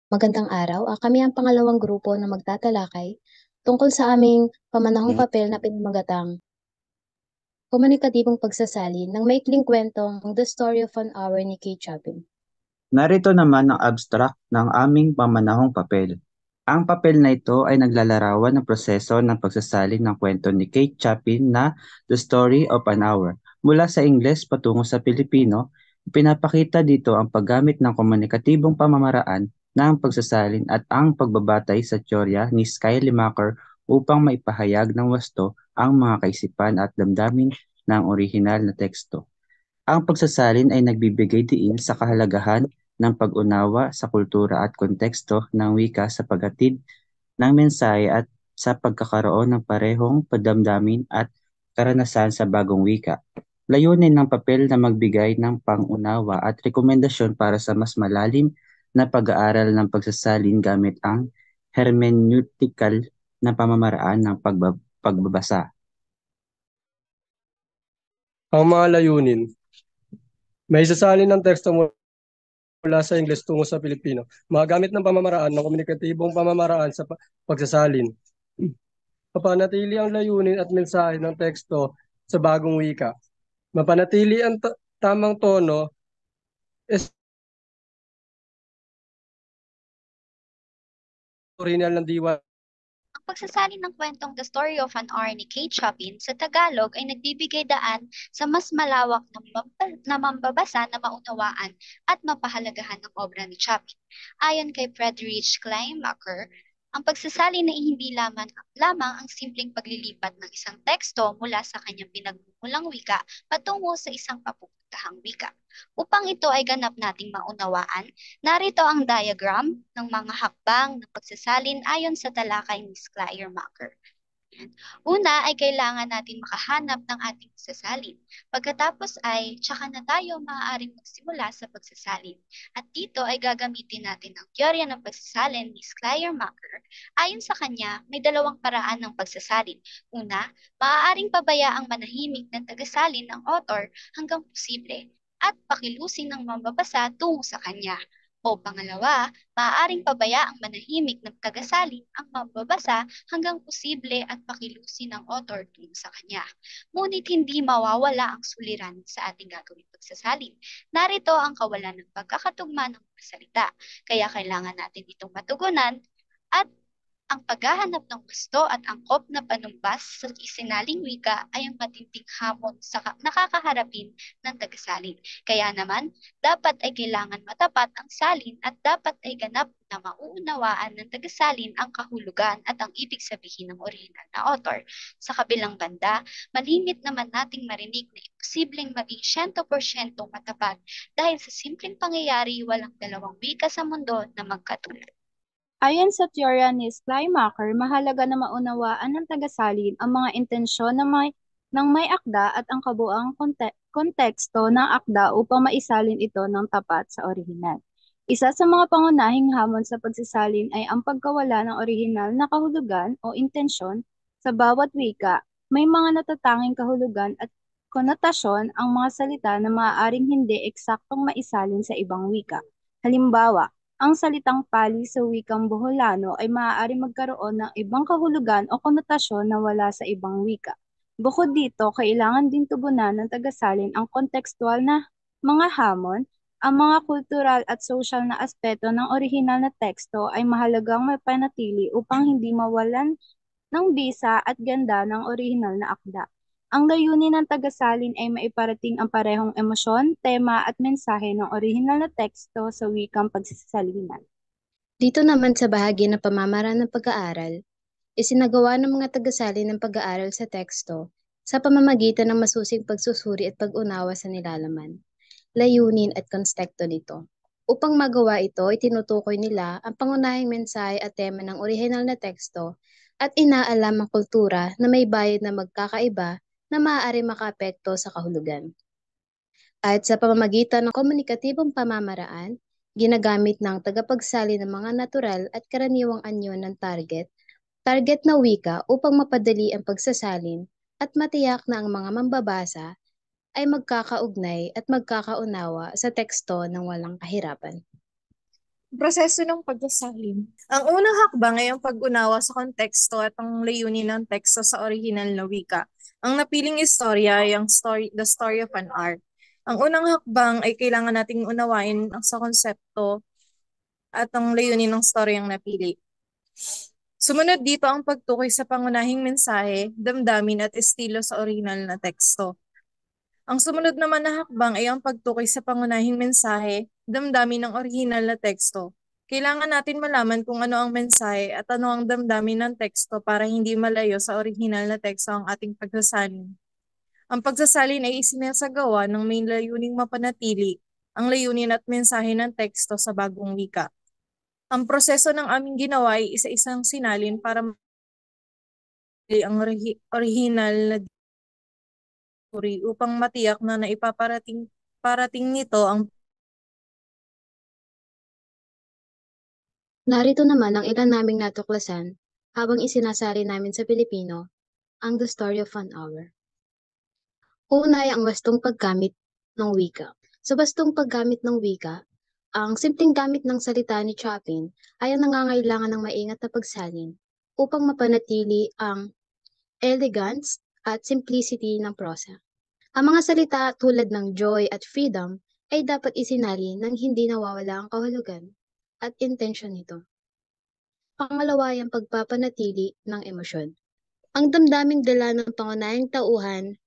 Magandang araw. Kami ang pangalawang grupo na magtatalakay tungkol sa aming pamanahong papel na pinamagatang komunikatibong pagsasalin ng maikling kwentong The Story of an Hour ni Kate Chapin. Narito naman ang abstract ng aming pamanahong papel. Ang papel na ito ay naglalarawan ng proseso ng pagsasalin ng kwento ni Kate Chapin na The Story of an Hour. Mula sa Ingles patungo sa Pilipino, pinapakita dito ang paggamit ng komunikatibong pamamaraan ng pagsasalin at ang pagbabatay sa teorya ni Sky Limacher upang maipahayag ng wasto ang mga kaisipan at damdamin ng orihinal na teksto. Ang pagsasalin ay nagbibigay diin sa kahalagahan ng pag-unawa sa kultura at konteksto ng wika sa paghatid ng mensahe at sa pagkakaroon ng parehong padamdamin at karanasan sa bagong wika. Layunin ng papel na magbigay ng pang-unawa at rekomendasyon para sa mas malalim na pag-aaral ng pagsasalin gamit ang hermeneutical na pamamaraan ng pagbabasa. Ang mga layunin. May sasalin ng teksto mula sa Ingles tungo sa Pilipino. Magamit ng pamamaraan ng komunikatibong pamamaraan sa pagsasalin. Mapanatili ang layunin at mensahe ng teksto sa bagong wika. Mapanatili ang tamang tono, original ng diwa. Ang pagsasalin ng kwentong The Story of an Hour ni Kate Chapin sa Tagalog ay nagbibigay daan sa mas malawak na mambabasa na maunawaan at mapahalagahan ng obra ni Chapin. Ayon kay Friedrich Schleiermacher, ang pagsasalin ay hindi lamang ang simpleng paglilipat ng isang teksto mula sa kanyang pinagmumulang wika patungo sa isang papupuntahang wika. Upang ito ay ganap nating maunawaan, narito ang diagram ng mga hakbang ng pagsasalin ayon sa talakay ni Schleiermacher. Una ay kailangan natin makahanap ng ating pagsasalin. Pagkatapos ay tsaka na tayo maaaring magsimula sa pagsasalin. At dito ay gagamitin natin ang teorya ng pagsasalin ni Schleiermacher. Ayon sa kanya, may dalawang paraan ng pagsasalin. Una, maaaring pabayaang manahimik ng tagasalin ng author hanggang posible at pakilusin ng mambabasa tungo sa kanya. O pangalawa, maaaring pabayaang manahimik ng tagasalin ang mambabasa hanggang posible at pakilusin ng author tungo sa kanya. Ngunit hindi mawawala ang suliranin sa ating gagawing pagsasalin. Narito ang kawalan ng pagkakatugma ng mga salita, kaya kailangan natin itong matugunan at ang paghahanap ng gusto at angkop na panumbas sa isinaling wika ay ang matinding hamon sa nakakaharapin ng tagasalin. Kaya naman, dapat ay kailangan matapat ang salin at dapat ay ganap na mauunawaan ng tagasalin ang kahulugan at ang ibig sabihin ng orihinal na author. Sa kabilang banda, malimit naman nating marinig na imposibleng maging 100% matapat dahil sa simpleng pangyayari walang dalawang wika sa mundo na magkatulad. Ayon sa teorya ni Schleiermacher, mahalaga na maunawaan ng tagasalin ang mga intensyon ng may akda at ang kabuang konteksto ng akda upang maisalin ito ng tapat sa orihinal. Isa sa mga pangunahing hamon sa pagsasalin ay ang pagkawala ng orihinal na kahulugan o intensyon sa bawat wika. May mga natatanging kahulugan at konotasyon ang mga salita na maaaring hindi eksaktong maisalin sa ibang wika. Halimbawa, ang salitang pali sa wikang Boholano ay maaaring magkaroon ng ibang kahulugan o konotasyon na wala sa ibang wika. Bukod dito, kailangan din tugunan ng tagasalin ang kontekstual na mga hamon. Ang mga kultural at social na aspeto ng orihinal na teksto ay mahalagang mapanatili upang hindi mawalan ng bisa at ganda ng orihinal na akda. Ang layunin ng tagasalin ay maiparating ang parehong emosyon, tema at mensahe ng orihinal na teksto sa wikang pagsasalinan. Dito naman sa bahagi ng pamamaraan ng pag-aaral, isinagawa ng mga tagasalin ng pag-aaral sa teksto sa pamamagitan ng masusing pagsusuri at pag-unawa sa nilalaman, layunin at konstekto nito. Upang magawa ito, itinutukoy nila ang pangunahing mensahe at tema ng orihinal na teksto at inaalam ang kultura na may bayad na magkakaiba na maaari makaapekto sa kahulugan. At sa pamamagitan ng komunikatibong pamamaraan, ginagamit ng tagapagsali ng mga natural at karaniwang anyo ng target na wika upang mapadali ang pagsasalin at matiyak na ang mga mambabasa ay magkakaugnay at magkakaunawa sa teksto ng walang kahirapan. Proseso ng pagsasalin. Ang unang hakbang ay ang pag-unawa sa konteksto at ang layunin ng teksto sa orihinal na wika. Ang napiling istorya ay The Story of an Art. Ang unang hakbang ay kailangan nating unawain sa konsepto at ang layunin ng storyang napili. Sumunod dito ang pagtukoy sa pangunahing mensahe, damdamin at estilo sa orihinal na teksto. Ang sumunod naman na hakbang ay ang pagtukoy sa pangunahing mensahe, damdamin ng orihinal na teksto. Kailangan natin malaman kung ano ang mensahe at ano ang damdamin ng teksto para hindi malayo sa orihinal na teksto ang ating pagsasalin. Ang pagsasalin ay isinasagawa ng may layuning mapanatili ang layunin at mensahe ng teksto sa bagong wika. Ang proseso ng aming ginawa ay isa-isang sinalin para ang orihinal na upang matiyak na parating nito ang Narito naman ang ilan naming natuklasan habang isinasari namin sa Pilipino ang The Story of an Hour. Una ay ang wastong paggamit ng wika. Sa wastong paggamit ng wika, ang simpleng gamit ng salita ni Chapin ay ang nangangailangan ng maingat na pagsalin upang mapanatili ang elegance at simplicity ng prosa. Ang mga salita tulad ng joy at freedom ay dapat isinali nang hindi nawawala ang kahulugan at intensyon nito. Pangalawa ay ang pagpapanatili ng emosyon. Ang damdaming dala ng pangunahing tauhan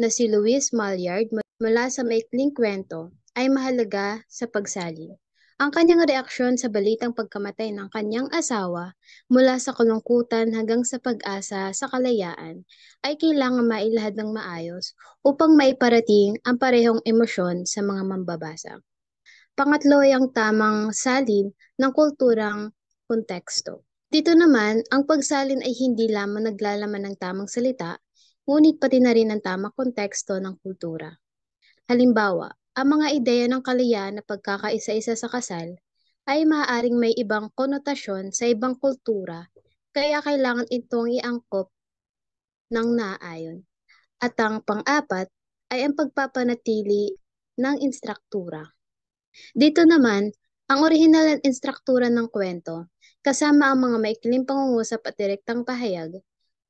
na si Louis Maillard mula sa maikling kwento ay mahalaga sa pagsalin. Ang kanyang reaksyon sa balitang pagkamatay ng kanyang asawa mula sa kalungkutan hanggang sa pag-asa sa kalayaan ay kailangan mailahad ng maayos upang maiparating ang parehong emosyon sa mga mambabasa. Pangatlo ay ang tamang salin ng kulturang konteksto. Dito naman, ang pagsalin ay hindi lamang naglalaman ng tamang salita, ngunit pati na rin ang tamang konteksto ng kultura. Halimbawa, ang mga ideya ng kalayaan na pagkakaisa-isa sa kasal ay maaaring may ibang konotasyon sa ibang kultura, kaya kailangan itong iangkop ng naayon. At ang pang-apat ay ang pagpapanatili ng instruktura. Dito naman, ang orihinal na instruktura ng kwento, kasama ang mga maikling pangungusap at direktang pahayag,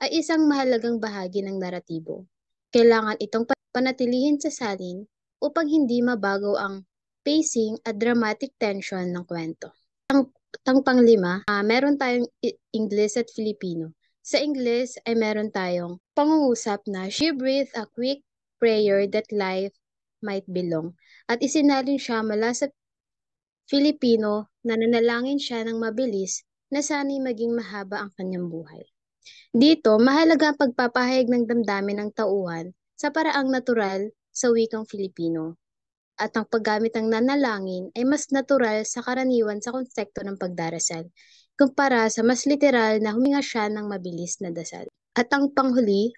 ay isang mahalagang bahagi ng naratibo. Kailangan itong panatilihin sa salin upang hindi mabago ang pacing at dramatic tension ng kwento. Ang panglima, meron tayong Ingles at Filipino. Sa Ingles ay meron tayong pangungusap na she breathed a quick prayer that life might belong. At isinalin siya mula sa Filipino na nanalangin siya ng mabilis na sana'y maging mahaba ang kanyang buhay. Dito, mahalaga ang pagpapahayag ng damdamin ng tauhan sa paraang natural sa wikang Filipino. At ang paggamit ng nanalangin ay mas natural sa karaniwan sa konsepto ng pagdarasal, kumpara sa mas literal na huminga siya ng mabilis na dasal. At ang panghuli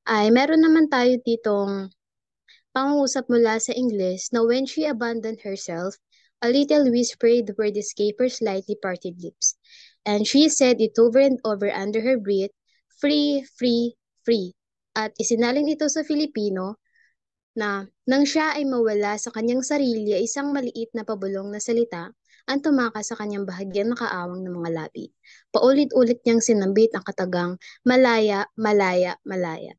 ay meron naman tayo ditong pangungusap mula sa Ingles na when she abandoned herself, a little whispered the word escaped her slightly parted lips. And she said it over and over under her breath, free, free, free. At isinalin ito sa Filipino na nang siya ay mawala sa kanyang sarili ay isang maliit na pabulong na salita ang tumakas sa kanyang bahagyang nakaawang ng mga labi. Paulit-ulit niyang sinambit ang katagang malaya, malaya, malaya.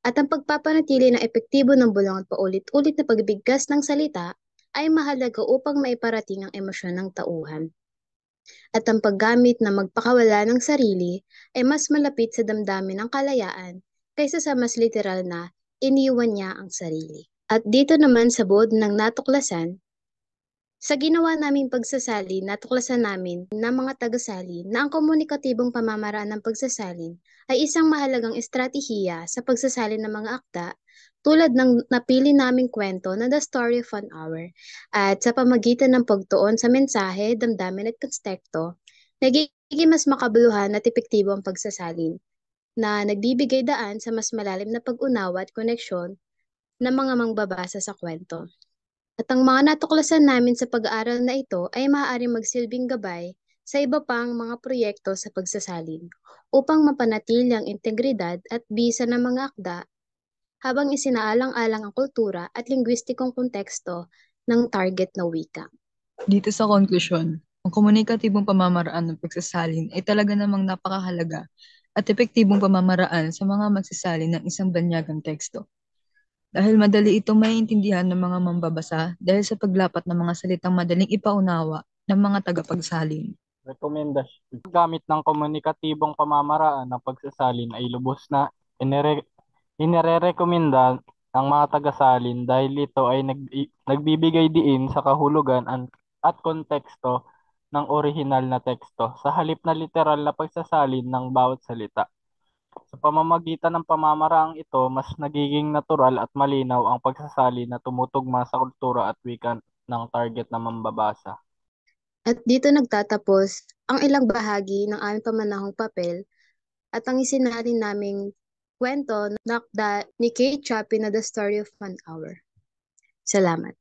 At ang pagpapanatili ng epektibo ng bulong at paulit-ulit na pagbigkas ng salita ay mahalaga upang maiparating ang emosyon ng tauhan. At ang paggamit na magpakawala ng sarili ay mas malapit sa damdamin ng kalayaan kaysa sa mas literal na iniwan niya ang sarili. At dito naman sa buod ng natuklasan, sa ginawa naming pagsasalin, natuklasan namin na mga tagasalin na ang komunikatibong pamamaraan ng pagsasalin ay isang mahalagang estratehiya sa pagsasalin ng mga akda tulad ng napili naming kwento na The Story of an Hour. At sa pamagitan ng pagtuon sa mensahe, damdamin at konteksto, nagiging mas makabuluhan at epektibo ang pagsasalin na nagbibigay daan sa mas malalim na pag-unawa at koneksyon ng mga mangbabasa sa kwento. At ang mga natuklasan namin sa pag-aaral na ito ay maaaring magsilbing gabay sa iba pang mga proyekto sa pagsasalin upang mapanatili ang integridad at bisa ng mga akda habang isinaalang-alang ang kultura at lingwistikong konteksto ng target na wika. Dito sa konklusyon, Ang komunikatibong pamamaraan ng pagsasalin ay talaga namang napakahalaga at epektibong pamamaraan sa mga magsasalin ng isang banyagang teksto. Dahil madali itong maiintindihan ng mga mambabasa dahil sa paglapat ng mga salitang madaling ipaunawa ng mga tagapagsalin. Rekomendasyon. Gamit ng komunikatibong pamamaraan ng pagsasalin ay lubos na inirerekomenda ng mga tagasalin dahil ito ay nagbibigay diin sa kahulugan at konteksto ng orihinal na teksto sa halip na literal na pagsasalin ng bawat salita. Sa pamamagitan ng pamamaraang ito, mas nagiging natural at malinaw ang pagsasalin na tumutugma sa kultura at wika ng target na mambabasa. At dito nagtatapos ang ilang bahagi ng aming pamanahong papel at ang isinalin naming kwento na akda ni Kate Chapin na The Story of an Hour. Salamat.